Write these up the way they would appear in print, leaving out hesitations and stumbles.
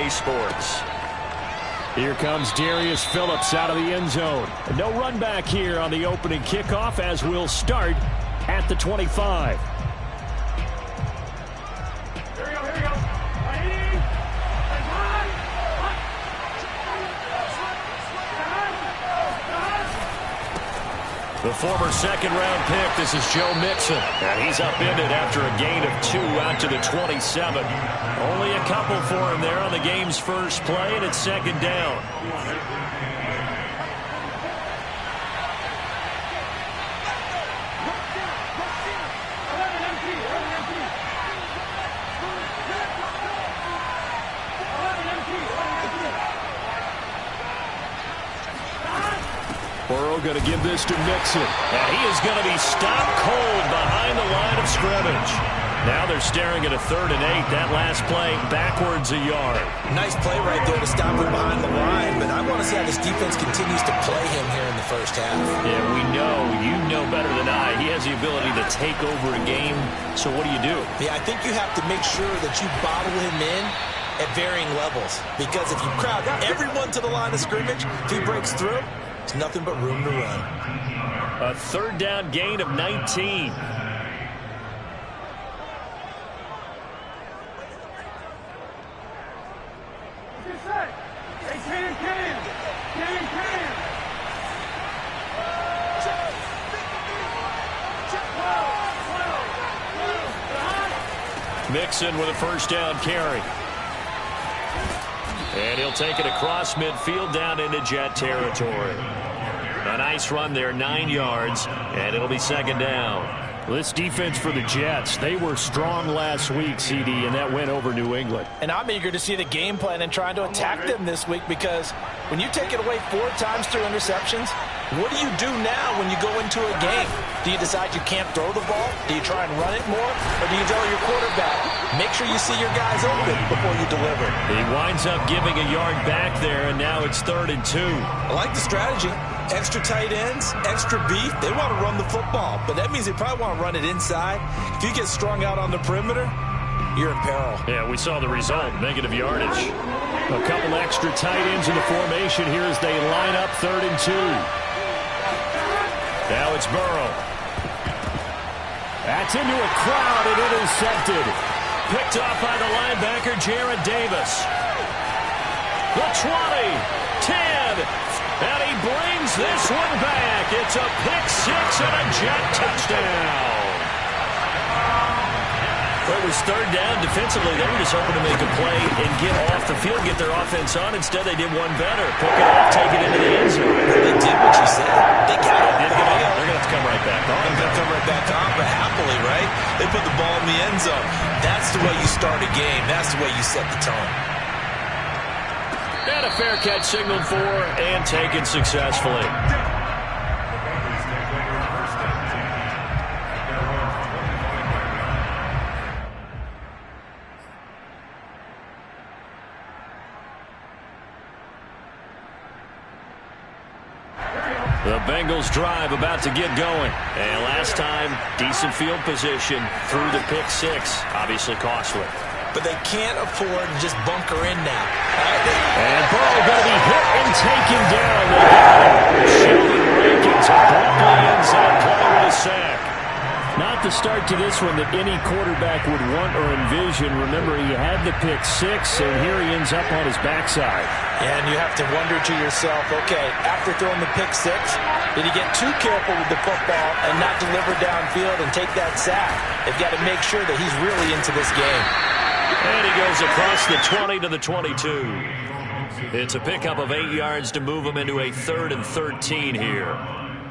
EA Sports. Here comes Darius Phillips out of the end zone. No run back here on the opening kickoff as we'll start at the 25. The former second-round pick, this is Joe Mixon. And he's upended after a gain of 2 out to the 27. Only a couple for him there on the game's first play, and it's second down. Burrow going to give this to Mixon. And he is going to be stopped cold behind the line of scrimmage. Now they're staring at a 3rd and 8. That last play backwards a yard. Nice play right there to stop him behind the line, but I want to see how this defense continues to play him here in the first half. Yeah, we know. You know better than I. He has the ability to take over a game. So what do you do? Yeah, I think you have to make sure that you bottle him in at varying levels, because if you crowd everyone to the line of scrimmage, if he breaks through, it's nothing but room to run. A 3rd down gain of 19. Mixon with a 1st down carry. And he'll take it across midfield down into Jet territory. A nice run there, 9 yards, and it'll be second down. This defense for the Jets, they were strong last week, CD, and that went over New England. And I'm eager to see the game plan and trying to attack them this week, because when you take it away 4 times through interceptions, what do you do now when you go into a game? Do you decide you can't throw the ball? Do you try and run it more? Or do you tell your quarterback, make sure you see your guys open before you deliver? He winds up giving a yard back there, and now it's 3rd and 2. I like the strategy. Extra tight ends, extra beef. They want to run the football, but that means they probably want to run it inside. If you get strung out on the perimeter, you're in peril. Yeah, we saw the result, negative yardage. A couple extra tight ends in the formation here as they line up 3rd and 2. Now it's Burrow. That's into a crowd and intercepted. Picked off by the linebacker, Jared Davis. The 20, 10, and he brings this one back. It's a pick-6 and a Jet touchdown. Well, it was 3rd down. Defensively, they were just hoping to make a play and get off the field, get their offense on. Instead, they did one better. Pick it off, take it into the end zone. They did what you said. They got it. They're going to have to come right back on. They're going to come right back on, but happily, right? They put the ball in the end zone. That's the way you start a game. That's the way you set the tone. And a fair catch signaled for and taken successfully. The Bengals drive about to get going. And last time, decent field position through the pick-6. Obviously costly. But they can't afford to just bunker in now. And Burrow going to be hit and taken down. Sheldon Rankins abruptly ends that play with a sack. Not the start to this one that any quarterback would want or envision. Remember, he had the pick-6, and here he ends up on his backside. And you have to wonder to yourself, okay, after throwing the pick-6, did he get too careful with the football and not deliver downfield and take that sack? They've got to make sure that he's really into this game. And he goes across the 20 to the 22. It's a pickup of 8 yards to move him into a 3rd and 13 here.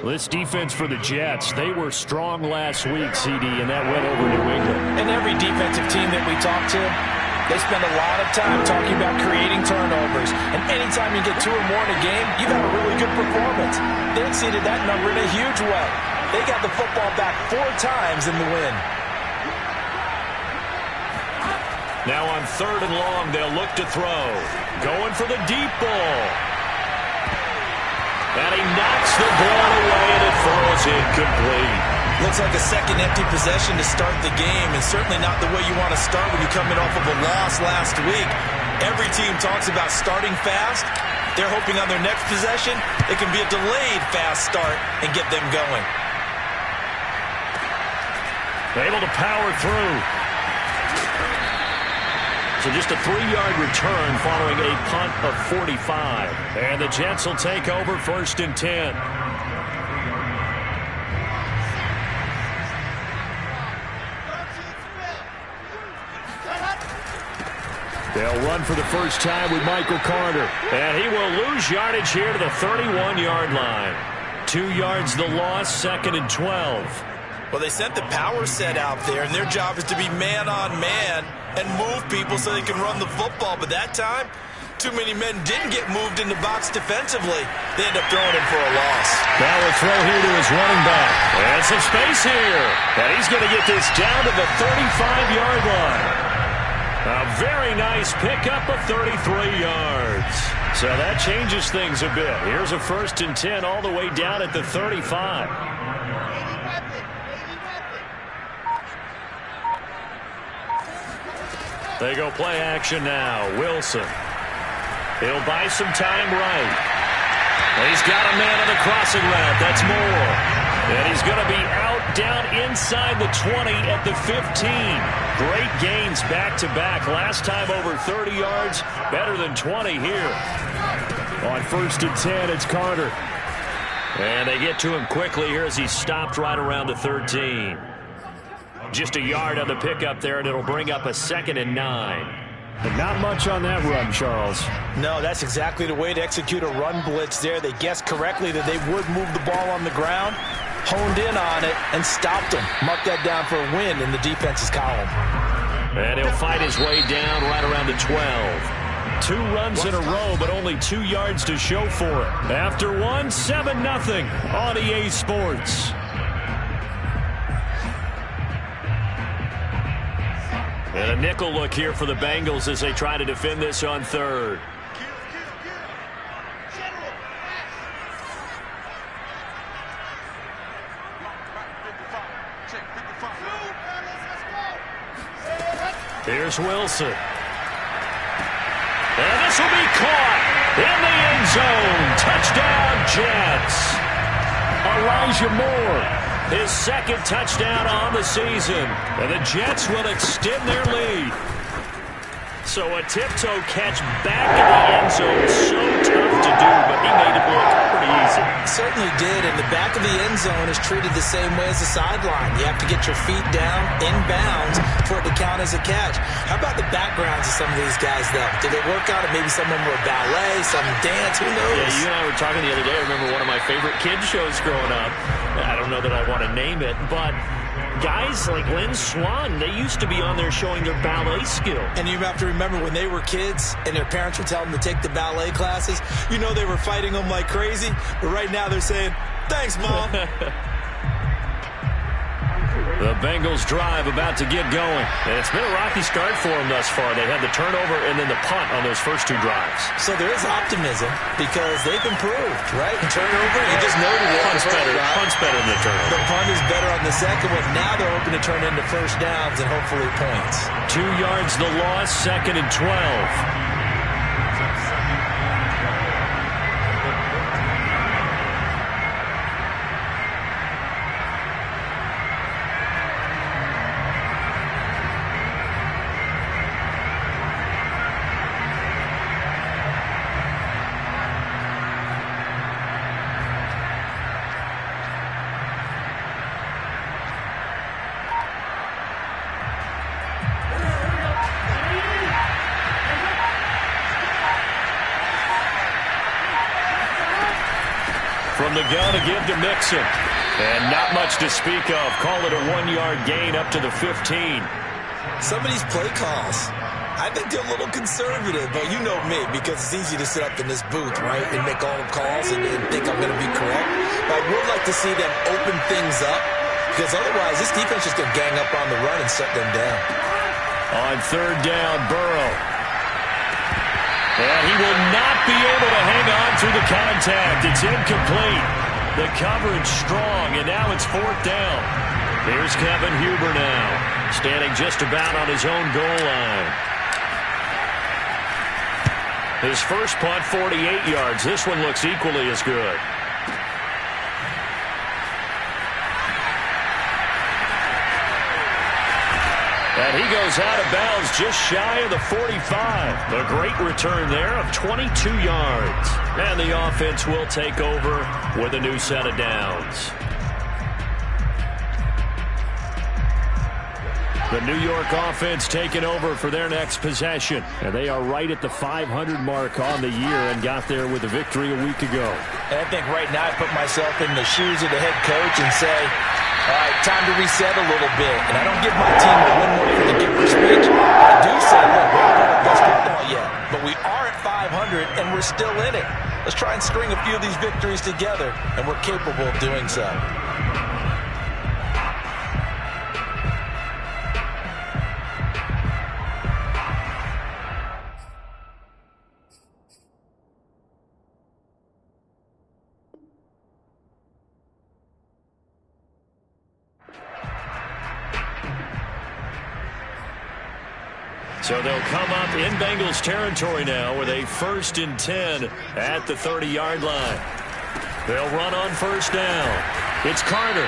This defense for the Jets, they were strong last week, CD, and that went over New England. And every defensive team that we talk to, they spend a lot of time talking about creating turnovers. And anytime you get 2 or more in a game, you've had a really good performance. They exceeded that number in a huge way. They got the football back 4 times in the win. Now on 3rd and long, they'll look to throw. Going for the deep ball. And he knocks the ball away, and it falls incomplete. Looks like a second empty possession to start the game, and certainly not the way you want to start when you're coming off of a loss last week. Every team talks about starting fast. They're hoping on their next possession, it can be a delayed fast start and get them going. Able to power through. So just a 3-yard return following a punt of 45. And the Jets will take over 1st and 10. They'll run for the first time with Michael Carter. And he will lose yardage here to the 31-yard line. 2 yards the loss, 2nd and 12. Well, they sent the power set out there, and their job is to be man-on-man and move people so they can run the football. But that time, too many men didn't get moved in the box defensively. They end up throwing him for a loss. Now a throw here to his running back. And some space here. And he's going to get this down to the 35-yard line. A very nice pickup of 33 yards. So that changes things a bit. Here's a 1st and 10 all the way down at the 35. They go play action now. Wilson. He'll buy some time right. He's got a man on the crossing route. That's Moore. And he's going to be out down inside the 20 at the 15. Great gains back-to-back. Last time over 30 yards. Better than 20 here. On 1st and 10, it's Carter. And they get to him quickly here as he's stopped right around the 13. Just a yard on the pickup there, and it'll bring up a 2nd and 9. But not much on that run, Charles. No, that's exactly the way to execute a run blitz there. They guessed correctly that they would move the ball on the ground, honed in on it, and stopped them. Mark that down for a win in the defense's column. And he'll fight his way down right around the 12. 2 runs in a row, but only 2 yards to show for it. After one, 7-0 on EA Sports. And a nickel look here for the Bengals as they try to defend this on 3rd. Here's Wilson. And this will be caught in the end zone. Touchdown, Jets. Elijah Moore. His 2nd touchdown on the season. And the Jets will extend their lead. So a tiptoe catch back in the end zone. So tough to do, but he made it look pretty easy. Certainly did, and the back of the end zone is treated the same way as the sideline. You have to get your feet down in bounds for it to count as a catch. How about the backgrounds of some of these guys, though? Did they work out it? Maybe some of them were ballet, some dance, who knows? Yeah, you and I were talking the other day. I remember one of my favorite kids shows growing up. I don't know that I want to name it, but guys like Lynn Swan, they used to be on there showing their ballet skill. And you have to remember when they were kids and their parents would tell them to take the ballet classes, you know they were fighting them like crazy, but right now they're saying, thanks, Mom. The Bengals drive about to get going. And it's been a rocky start for them thus far. They had the turnover and then the punt on those first 2 drives. So there is optimism because they've improved, right? Turnover, you just noted it. Punt's better than the turnover. The punt is better on the second one. Now they're hoping to turn into first downs and hopefully points. 2 yards the loss, 2nd and 12. From the gun to give to Mixon. And not much to speak of. Call it a 1-yard gain up to the 15. Some of these play calls, I think they're a little conservative, but you know me, because it's easy to sit up in this booth, right, and make all the calls and think I'm going to be correct. But I would like to see them open things up, because otherwise this defense is going to gang up on the run and shut them down. On 3rd down, Burrow. And he will not be able to hang on through the contact. It's incomplete. The coverage strong, and now it's 4th down. Here's Kevin Huber now, standing just about on his own goal line. His first punt, 48 yards. This one looks equally as good. And he goes out of bounds just shy of the 45. A great return there of 22 yards. And the offense will take over with a new set of downs. The New York offense taking over for their next possession. And they are right at the 500 mark on the year and got there with a victory a week ago. And I think right now I put myself in the shoes of the head coach and say, all right, time to reset a little bit. And I don't give my team a win one for the giver speech. I do say, look, we haven't played our best football yet, but we are at 500 and we're still in it. Let's try and string a few of these victories together, and we're capable of doing so. So they'll come up in Bengals territory now with a 1st and 10 at the 30-yard line. They'll run on first down. It's Carter.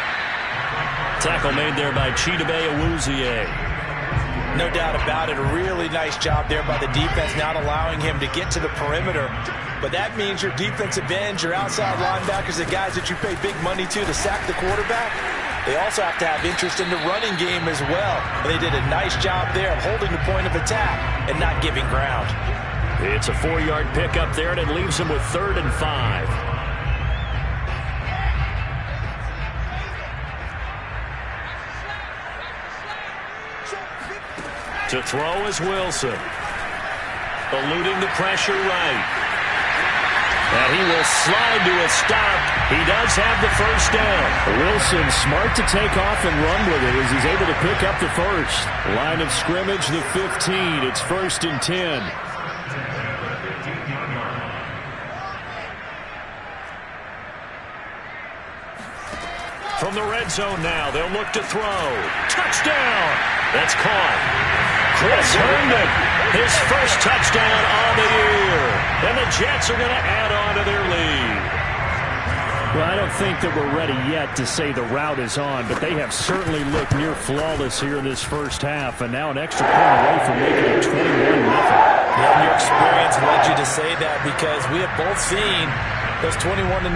Tackle made there by Chidobe Awuzie. No doubt about it. A really nice job there by the defense, not allowing him to get to the perimeter. But that means your defensive ends, your outside linebackers, the guys that you pay big money to sack the quarterback, they also have to have interest in the running game as well. And they did a nice job there of holding the point of attack and not giving ground. It's a 4-yard pickup there, and it leaves them with 3rd and 5. To throw is Wilson. Eluding the pressure right. And he will slide to a stop. He does have the first down. Wilson smart to take off and run with it as he's able to pick up the first. Line of scrimmage, the 15. It's 1st and 10. From the red zone now, they'll look to throw. Touchdown! That's caught. Chris Herndon, his first touchdown on the year. And the Jets are going to add on to their lead. Well, I don't think that we're ready yet to say the route is on, but they have certainly looked near flawless here in this first half, and now an extra point away from making it 21-0. Yeah, your experience led you to say that because we have both seen those 21-0